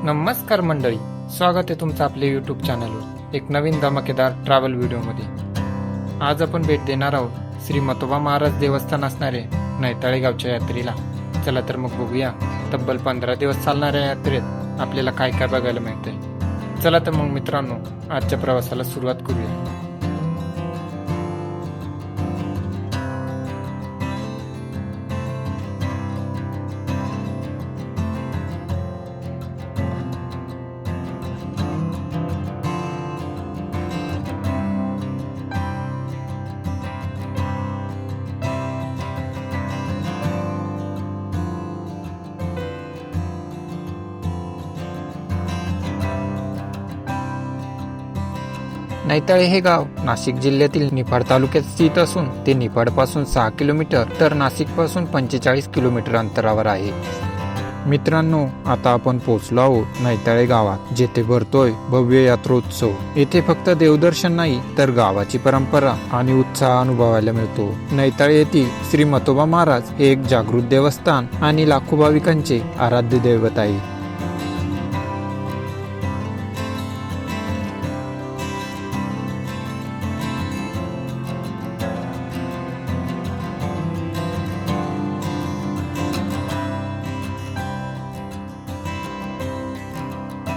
नमस्कार मंडळी, स्वागत आहे तुमचं आपल्या यूट्यूब चॅनलवर एक नवीन धमाकेदार ट्रॅव्हल व्हिडिओमध्ये। आज आपण भेट देणार आहोत श्री मतोबा महाराज देवस्थान असणारे नैताळे गावच्या यात्रेला। चला तर मग बघूया तब्बल 15 दिवस चालणाऱ्या यात्रेत आपल्याला काय काय बघायला मिळतंय। चला तर मग मित्रांनो, आजच्या प्रवासाला सुरुवात करूया। नैताळे हे गाव नाशिक जिल्ह्यातील निफाड तालुक्यात स्थित असून ते निफाड पासून 6 किलोमीटर तर नाशिक पासून 45 किलोमीटर अंतरावर आहे। मित्रांनो, आता आपण पोहोचलो आहोत नैताळे गावात, जेथे भरतोय भव्य यात्रोत्सव। येथे फक्त देवदर्शन नाही तर गावाची परंपरा आणि उत्साह अनुभवायला मिळतो। नैताळे येथील श्री मतोबा महाराज हे एक जागृत देवस्थान आणि लाखो भाविकांचे आराध्य दैवत आहे।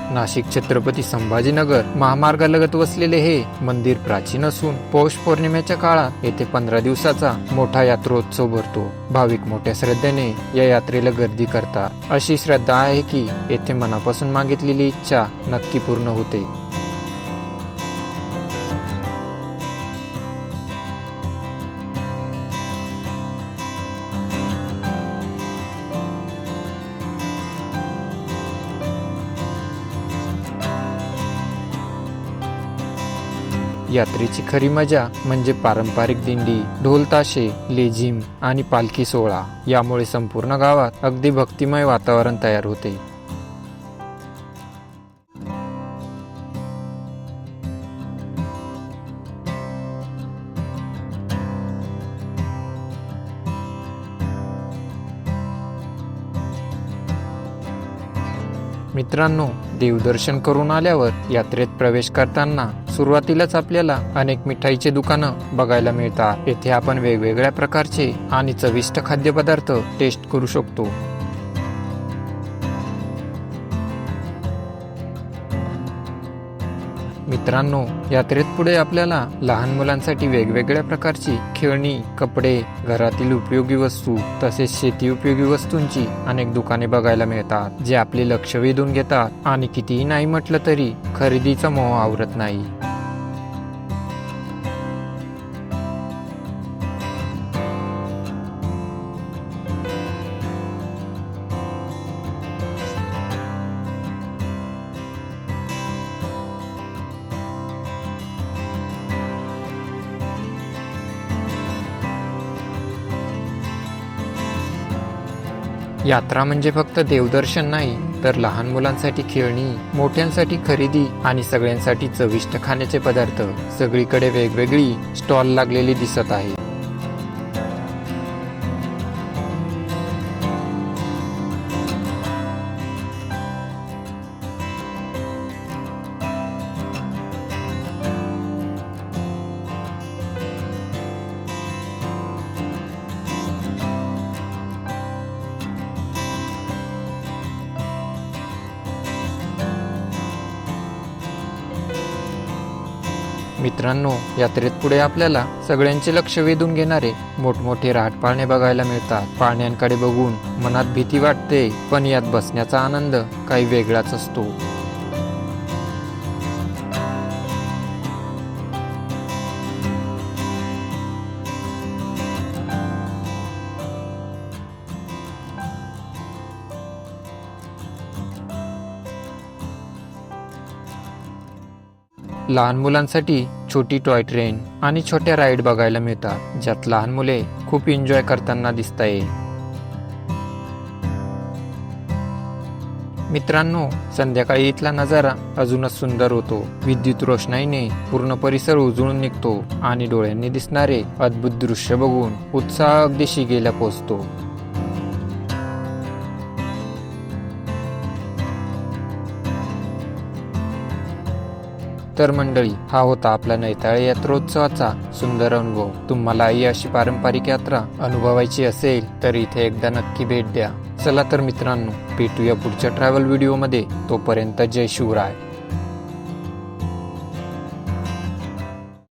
नाशिक छत्रपती संभाजीनगर महामार्गालगत वसलेले हे मंदिर प्राचीन असून पौष पौर्णिमेच्या काळात येथे 15 दिवसाचा मोठा यात्रोत्सव भरतो। भाविक मोठ्या श्रद्धेने या यात्रेला गर्दी करतात। अशी श्रद्धा आहे की येथे मनापासून मागितलेली इच्छा नक्की पूर्ण होते। यात्रेची खरी मजा म्हणजे पारंपरिक दिंडी, ढोल ताशे, लेझिम आणि पालखी सोहळा। यामुळे संपूर्ण गावात अगदी भक्तिमय वातावरण तयार होते। मित्रांनो, देवदर्शन करून आल्यावर यात्रेत प्रवेश करताना सुरुवातीलाच आपल्याला अनेक मिठाईचे दुकानं बघायला मिळतात। येथे आपण वेगवेगळ्या प्रकारचे आणि चविष्ट खाद्यपदार्थ टेस्ट करू शकतो। मित्रांनो, यात्रेत पुढे आपल्याला लहान मुलांसाठी वेगवेगळ्या प्रकारची खेळणी, कपडे, घरातील उपयोगी वस्तू तसेच शेती उपयोगी वस्तूंची अनेक दुकाने बघायला मिळतात, जे आपले लक्ष वेधून घेतात आणि कितीही नाही म्हटलं तरी खरेदीचा मोह आवरत नाही। यात्रा म्हणजे फक्त देवदर्शन नाही तर लहान मुलांसाठी खेळणी, मोठ्यांसाठी खरेदी आणि सगळ्यांसाठी चविष्ट खाण्याचे पदार्थ सगळीकडे वेगवेगळी स्टॉल लागलेली दिसत आहे। मित्रांनो, यात्रेत पुढे आपल्याला सगळ्यांचे लक्ष वेधून घेणारे मोठमोठे राहटपाळणे बघायला मिळतात। पाळण्यांकडे बघून मनात भीती वाटते, पण यात बसण्याचा आनंद काही वेगळाच असतो। लहान मुलांसाठी छोटी टॉय ट्रेन आणि छोट्या राईड बघायला मिळतात, ज्यात लहान मुले खूप एन्जॉय करताना दिसताय। मित्रांनो, संध्याकाळी इथला नजारा अजूनच सुंदर होतो। विद्युत रोषणाईने पूर्ण परिसर उजळून निघतो आणि डोळ्यांनी दिसणारे अद्भुत दृश्य बघून उत्साह अगदी शिगेला पोहोचतो। तर मंडळी, हा होता आपला नैताळे यात्रोत्सवाचा सुंदर अनुभव. तुम्हालाही अशी पारंपरिक यात्रा अनुभवायची असेल तर इथे एकदा नक्की भेट द्या. चला तर मित्रांनो, भेटूया पुढच्या ट्रॅव्हल व्हिडिओमध्ये. तोपर्यंत जय शिवराय.